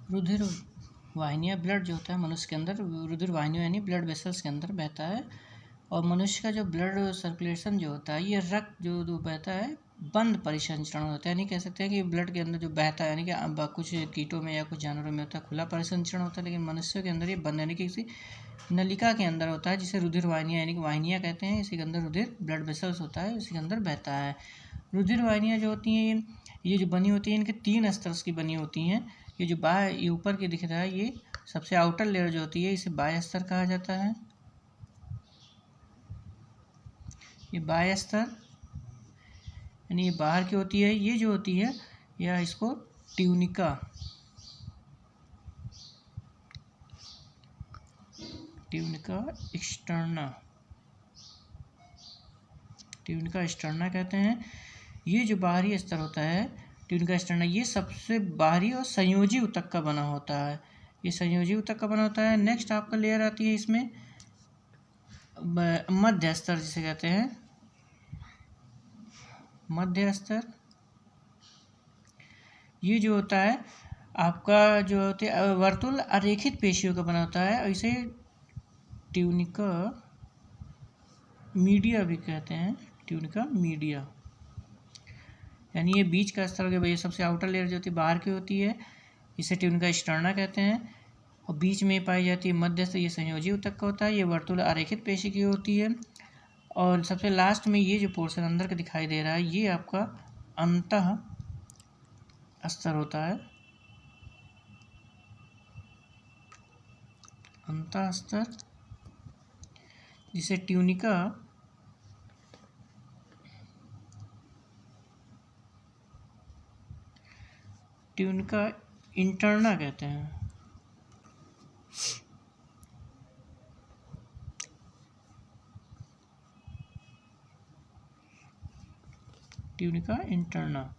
रुधिर वाहिनियाँ, ब्लड जो होता है मनुष्य के अंदर रुधिर वाहिनियाँ यानी ब्लड वेसल्स के अंदर बहता है। और मनुष्य का जो ब्लड सर्कुलेशन जो होता है, ये रक्त जो बहता है बंद परिसंचरण होता है। यानी कह सकते हैं कि ब्लड के अंदर जो बहता है, यानी कि कुछ कीटों में या कुछ जानवरों में होता है खुला परिसंचरण होता है, लेकिन मनुष्य के अंदर ये बंद, यानी कि किसी नलिका के अंदर होता है, जिसे रुधिर वाहिनियाँ यानी कि वाहिनियाँ कहते हैं। इसी के अंदर रुधिर ब्लड वेसल्स होता है, इसी के अंदर बहता है। रुधिर वाहिनियाँ जो होती हैं ये जो बनी होती है, इनके 3 स्तर की बनी होती हैं। ये जो ये ऊपर के दिख रहा है, ये सबसे आउटर लेयर जो होती है इसे बाह्य स्तर कहा जाता है। ये बाह्य स्तर यानी ये बाहर की होती है। ये जो होती है या इसको ट्यूनिका एक्सटर्ना कहते हैं। ये जो बाहरी स्तर होता है ट्यूनिका एक्सटर्ना, ये सबसे बाहरी और संयोजी ऊतक का बना होता है। ये संयोजी ऊतक का बना होता है। नेक्स्ट आपका लेयर आती है इसमें मध्य स्तर जिसे कहते हैं, मध्य स्तर। ये जो होता है आपका जो होते है वर्तुल अरेखित पेशियों का बना होता है, और इसे ट्यूनिका मीडिया भी कहते हैं। ट्यूनिका मीडिया यानी ये बीच का स्तर हो गया। ये सबसे आउटर लेयर जो होती है बाहर की होती है, इसे ट्यूनिका एक्सटर्ना कहते हैं। और बीच में पाई जाती है मध्यस्थ, ये संयोजी ऊतक का होता है। ये वर्तुल आरेखित पेशी की होती है। और सबसे लास्ट में ये जो पोर्शन अंदर का दिखाई दे रहा है, ये आपका अंतः स्तर होता है। अंतः स्तर जिसे ट्यूनिका इंटरना कहते हैं। Tunica interna.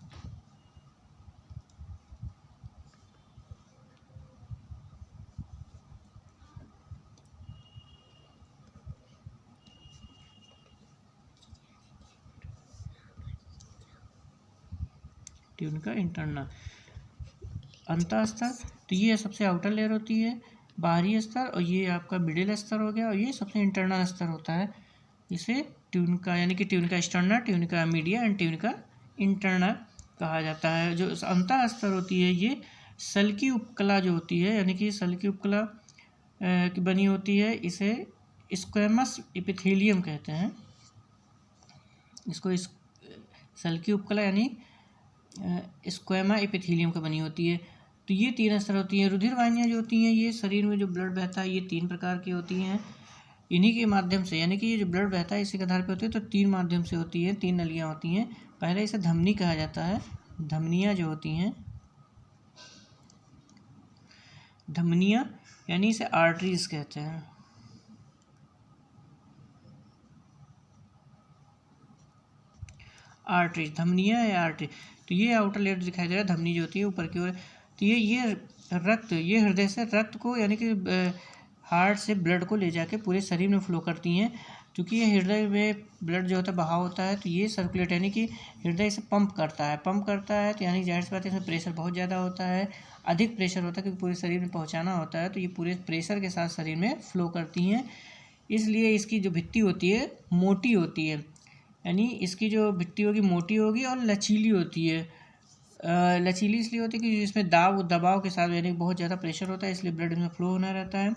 ट्यूनिका इंटरना अंतः स्तर, तो ये सबसे आउटर लेयर होती है बाहरी स्तर, और ये आपका मिडिल स्तर हो गया, और ये सबसे इंटरनल स्तर होता है। इसे ट्यूनिका यानी कि tunica externa, tunica media and tunica interna कहा जाता है। जो अंतः स्तर होती है ये सल्की उपकला जो होती है, यानी कि सल्की उपकला की बनी होती है। इसे स्क्वेमस एपिथेलियम कहते हैं। इसको सल्की उपकला यानी स्क्वेमा एपिथेलियम का बनी होती है। तो ये 3 स्तर होती हैं। रुधिर वाहिनियाँ जो होती हैं, ये शरीर में जो ब्लड बहता है ये 3 प्रकार की होती हैं। इन्हीं के माध्यम से, यानी कि ये जो ब्लड बहता है इसी के आधार पर होती है, तो 3 माध्यम से होती है, 3 नलियाँ होती हैं। पहले इसे धमनी कहा जाता है। धमनियाँ जो होती हैं, धमनियाँ यानी इसे आर्टरीज कहते हैं। आर्टरीज, धमनियाँ या आर्टरी। तो ये आउटर लेयर दिखाई दे रहा है, धमनी जो होती है ऊपर की ओर। तो ये रक्त, ये हृदय से रक्त को यानी कि हार्ट से ब्लड को ले जाके पूरे शरीर में फ्लो करती हैं। क्योंकि ये हृदय में ब्लड जो होता है बहाव होता है, तो ये सर्कुलेट यानी कि हृदय से पंप करता है तो यानी जाहिर सी बात है इसमें प्रेशर बहुत ज़्यादा होता है, अधिक प्रेशर होता है, क्योंकि पूरे शरीर में पहुँचाना होता है। तो ये पूरे प्रेशर के साथ शरीर में फ्लो करती हैं। इसलिए इसकी जो भित्ति होती है मोटी होती है, यानी इसकी जो भित्ति होगी मोटी होगी और लचीली होती है। लचीली इसलिए होती है कि इसमें दबाव के साथ, यानी बहुत ज़्यादा प्रेशर होता है, इसलिए ब्लड में फ्लो होना रहता है।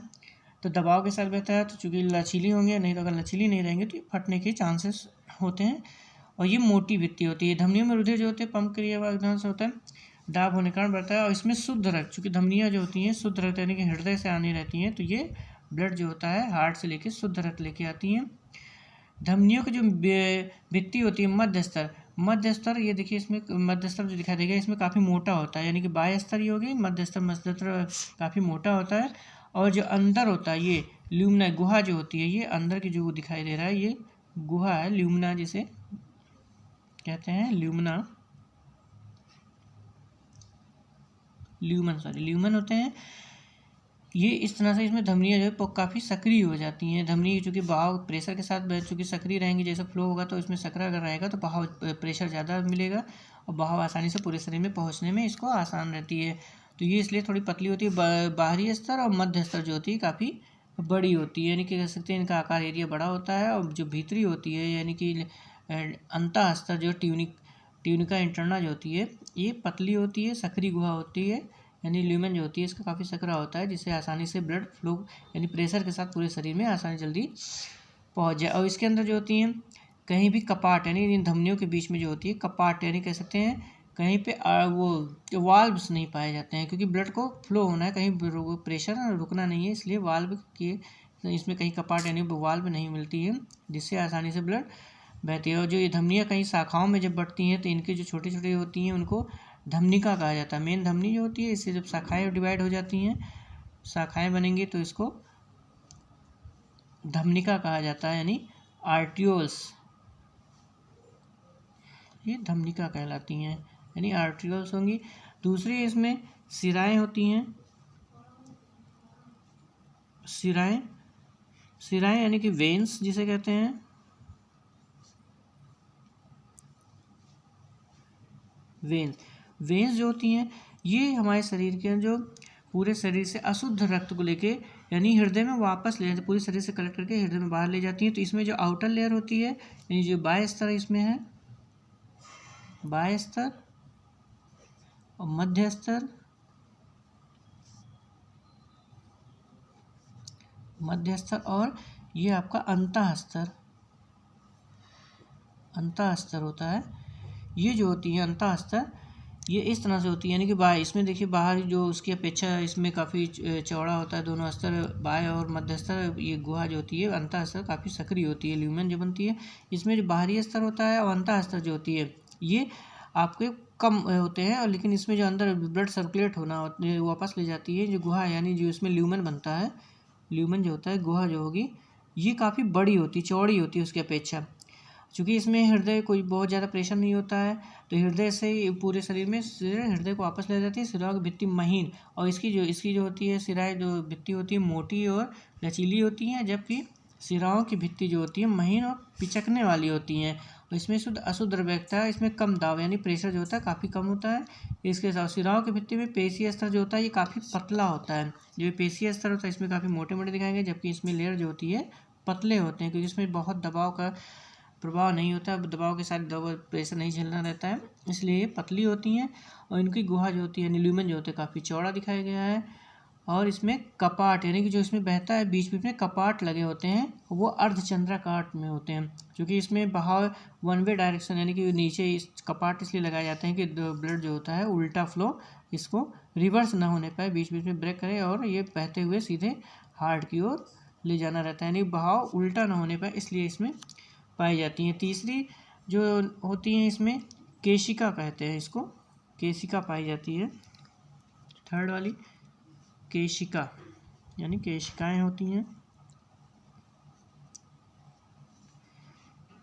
तो दबाव के साथ बहता है, तो चूँकि लचीली होंगे, नहीं तो अगर लचीली नहीं रहेंगे तो फटने के चांसेस होते हैं। और ये मोटी भित्ति होती है। धमनियों में रुधिर जो होते हैं पंप क्रिया से होता है, दाब होने के कारण बढ़ता है। और इसमें शुद्ध रक्त, चूँकि धमनियाँ जो होती हैं शुद्ध रक्त यानी कि हृदय से आनी रहती हैं, तो ये ब्लड जो होता है हार्ट से लेके शुद्ध रक्त लेके आती हैं। धमनियों की जो भित्ति होती है मध्य स्तर, ये देखिए इसमें मध्य स्तर जो दिखाई देगा इसमें काफ़ी मोटा होता है, यानी कि बाह्य स्तर ये होगी, मध्य स्तर काफ़ी मोटा होता है। और जो अंदर होता है ये ल्यूमना गुहा जो होती है, ये अंदर की जो दिखाई दे रहा है ये गुहा है, ल्यूमना जिसे कहते हैं, ल्यूमन होते हैं। ये इस तरह से इसमें धमनियाँ जो है काफ़ी सक्रिय हो जाती हैं। धमनी चूँकि बहाव प्रेशर के साथ चूँकि सक्रिय रहेंगी, जैसे फ्लो होगा तो इसमें सकरा अगर रहेगा तो बहाव प्रेशर ज़्यादा मिलेगा और बहाव आसानी से पूरे शरीर में पहुँचने में इसको आसान रहती है। तो ये इसलिए थोड़ी पतली होती है। बाहरी स्तर और मध्य स्तर जो होती है काफ़ी बड़ी होती है, यानी कि कह सकते हैं इनका आकार एरिया बड़ा होता है। और जो भीतरी होती है यानी कि अंतः स्तर जो ट्यूनिका इंटरना जो होती है ये पतली होती है, सकरी गुहा होती है, यानी ल्यूमेन जो होती है इसका काफ़ी सकरा होता है, जिससे आसानी से ब्लड फ्लो यानी प्रेशर के साथ पूरे शरीर में आसानी जल्दी पहुंच जाए। और इसके अंदर जो होती हैं कहीं भी कपाट यानी इन धमनियों के बीच में जो होती है कपाट यानी कह सकते हैं कहीं पे वो वाल्व्स नहीं पाए जाते हैं, क्योंकि ब्लड को फ्लो होना है, कहीं प्रेशर रुकना नहीं है, इसलिए वाल्व के इसमें कहीं कपाट यानी वाल्व नहीं मिलती है जिससे आसानी से ब्लड बहती है। और जो ये धमनियाँ कहीं शाखाओं में जब बढ़ती हैं तो इनकी जो छोटी छोटी होती हैं उनको धमनिका कहा जाता है। मेन धमनी जो होती है इससे जब शाखाएं डिवाइड हो जाती हैं, शाखाएं बनेंगी तो इसको धमनिका कहा जाता है, यानी आर्टियोल्स ये धमनिका कहलाती हैं, यानी आर्टियोल्स होंगी। दूसरी इसमें सिराएं होती हैं, सिराएं यानी कि वेन्स जिसे कहते हैं। वेन्स जो होती हैं ये हमारे शरीर के जो पूरे शरीर से अशुद्ध रक्त को लेके यानी हृदय में वापस ले जाती है, पूरे शरीर से कलेक्ट करके हृदय में बाहर ले जाती हैं। तो इसमें जो आउटर लेयर होती है यानी जो बाह्य स्तर इसमें है, बाह्य स्तर और मध्य स्तर, और ये आपका अंतः स्तर होता है। ये जो होती है अंतः स्तर ये इस तरह से होती है, यानी कि बाह्य इसमें देखिए बाहर जो उसकी अपेक्षा इसमें काफ़ी चौड़ा होता है दोनों स्तर, बाह्य और मध्य स्तर। ये गुहा जो होती है अंतः स्तर काफ़ी सक्रिय होती है, ल्यूमेन जो बनती है। इसमें जो बाहरी स्तर होता है और अंतः स्तर जो होती है ये आपके कम होते हैं, और लेकिन इसमें जो अंदर ब्लड सर्कुलेट होना वापस ले जाती है जो गुहा यानी जो इसमें ल्यूमेन बनता है, ल्यूमेन जो होता है गुहा जो होगी ये काफ़ी बड़ी होती है, चौड़ी होती है उसकी अपेक्षा। चूँकि इसमें हृदय कोई बहुत ज़्यादा प्रेशर नहीं होता है तो हृदय से पूरे शरीर में हृदय को वापस ले जाती है। सिराओं की भित्ति महीन और इसकी जो होती है सिराएं जो भित्ति होती है मोटी और लचीली होती हैं, जबकि सिराओं की भित्ति जो होती है महीन और पिचकने वाली होती हैं। और इसमें शुद्ध अशुद्ध द्रव्यता है, इसमें कम दाब यानी प्रेशर जो होता है काफ़ी कम होता है। इसके साथ सिराओं की भित्ति में पेशीय स्तर जो होता है ये काफ़ी पतला होता है। जो पेशीय स्तर होता है इसमें काफ़ी मोटे मोटे दिखाएंगे, जबकि इसमें लेयर जो होती है पतले होते हैं, क्योंकि इसमें बहुत दबाव का प्रभाव नहीं होता है, दबाव के साथ दबाव प्रेशर नहीं झेलना रहता है, इसलिए ये पतली होती हैं। और इनकी गुहा जो होती है ल्यूमेन जो होते हैं काफ़ी चौड़ा दिखाया गया है। और इसमें कपाट यानी कि जो इसमें बहता है बीच बीच में कपाट लगे होते हैं, वो अर्धचंद्राकार में होते हैं, क्योंकि इसमें बहाव वन वे डायरेक्शन यानी कि नीचे इस कपाट इसलिए लगाए जाते हैं कि ब्लड जो होता है उल्टा फ्लो इसको रिवर्स ना होने पाए, बीच बीच में ब्रेक करे और ये बहते हुए सीधे हार्ट की ओर ले जाना रहता है, यानी बहाव उल्टा ना होने पाए, इसलिए इसमें पाई जाती हैं। तीसरी जो होती हैं इसमें केशिका कहते हैं, इसको केशिका पाई जाती है। थर्ड वाली केशिका यानी केशिकाएं होती हैं,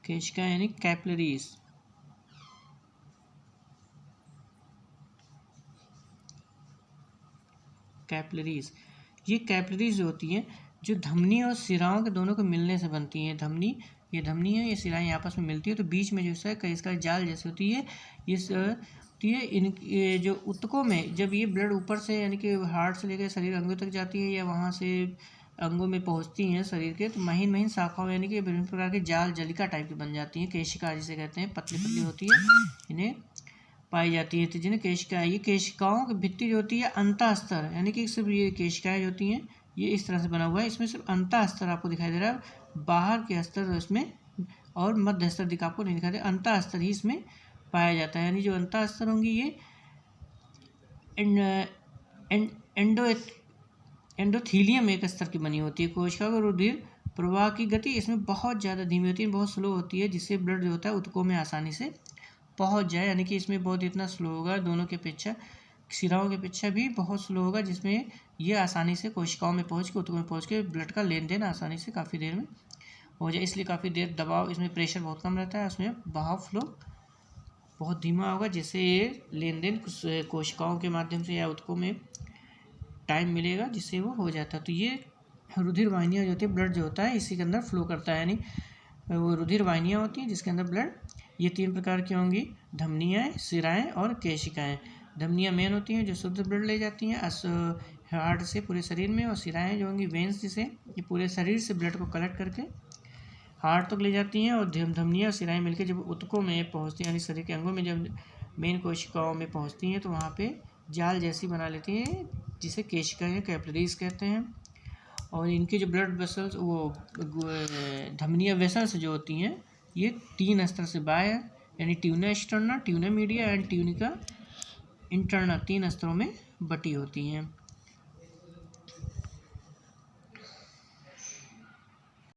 केशिकाएं यानी कैपिलरीज। ये कैपिलरीज जो होती हैं जो धमनी और सिराओं के दोनों को मिलने से बनती हैं। ये धमनी है, ये सिराएं आपस में मिलती है तो बीच में जो है इसका जाल जैसे होती है ये जो ऊतकों में जब ये ब्लड ऊपर से यानी कि हार्ट से लेकर शरीर अंगों तक जाती है या वहाँ से अंगों में पहुँचती हैं शरीर के, तो महीन महीन शाखाओं यानी कि विभिन्न प्रकार के जाल जलिका टाइप की बन जाती हैं, केशिका जिसे कहते हैं, पतली पतली होती है, इन्हें पाई जाती है। तो जिन्हें केशिका, ये केशिकाओं की भित्ति जो होती है अंतः स्तर यानी कि सिर्फ ये केशिकाएँ जो होती हैं ये इस तरह से बना हुआ है, इसमें सिर्फ अंतः स्तर आपको दिखाई दे रहा है, बाहर के स्तर इसमें और मध्य स्तर आपको नहीं दिखाते, अंतः स्तर ही इसमें पाया जाता है। यानी जो अंतः स्तर होंगी ये एंडोथीलियम एक स्तर की बनी होती है। कोशिका का रुधिर प्रवाह की गति इसमें बहुत ज़्यादा धीमी होती है, बहुत स्लो होती है, जिससे ब्लड जो होता है ऊतकों में आसानी से पहुंच जाए, यानी कि इसमें बहुत इतना स्लो होगा दोनों के अपेक्षा, सिराओं की अपेक्षा भी बहुत स्लो होगा, जिसमें ये आसानी से कोशिकाओं में पहुँच के ऊतकों में पहुँच के ब्लड का लेन देन आसानी से काफ़ी देर में हो जाए, इसलिए काफ़ी देर दबाव इसमें प्रेशर बहुत कम रहता है, उसमें बहाव फ्लो बहुत धीमा होगा, जिससे ये लेन देन कोशिकाओं के माध्यम से या ऊतकों में टाइम मिलेगा जिससे वो हो जाता है। तो ये रुधिर वाहिनियाँ जो होती है ब्लड जो होता है इसी के अंदर फ्लो करता है, यानी वो रुधिर वाहिनियाँ होती हैं जिसके अंदर ब्लड, ये तीन प्रकार की होंगी, धमनियाँ, सिराएँ और केशिकाएँ। धमनियाँ मेन होती हैं जो शुद्ध ब्लड ले जाती हैं हार्ट से पूरे शरीर में, और शिराएँ जो होंगी वेंस, जिसे ये पूरे शरीर से ब्लड को कलेक्ट करके हार्ट तक ले जाती हैं। और धमनियाँ और शिराएँ मिलकर जब ऊतकों में पहुँचती हैं, यानी शरीर के अंगों में जब मेन कोशिकाओं में पहुँचती हैं तो वहाँ पे जाल जैसी बना लेती हैं, जिसे केशिकाएँ कैपिलरीज कहते हैं। और इनके जो ब्लड वेसल्स, वो धमनियाँ वेसल्स जो होती हैं, ये 3 स्तर से बाह्य, यानी tuna externa, tuna media and tunica interna, 3 स्तरों में बटी होती हैं।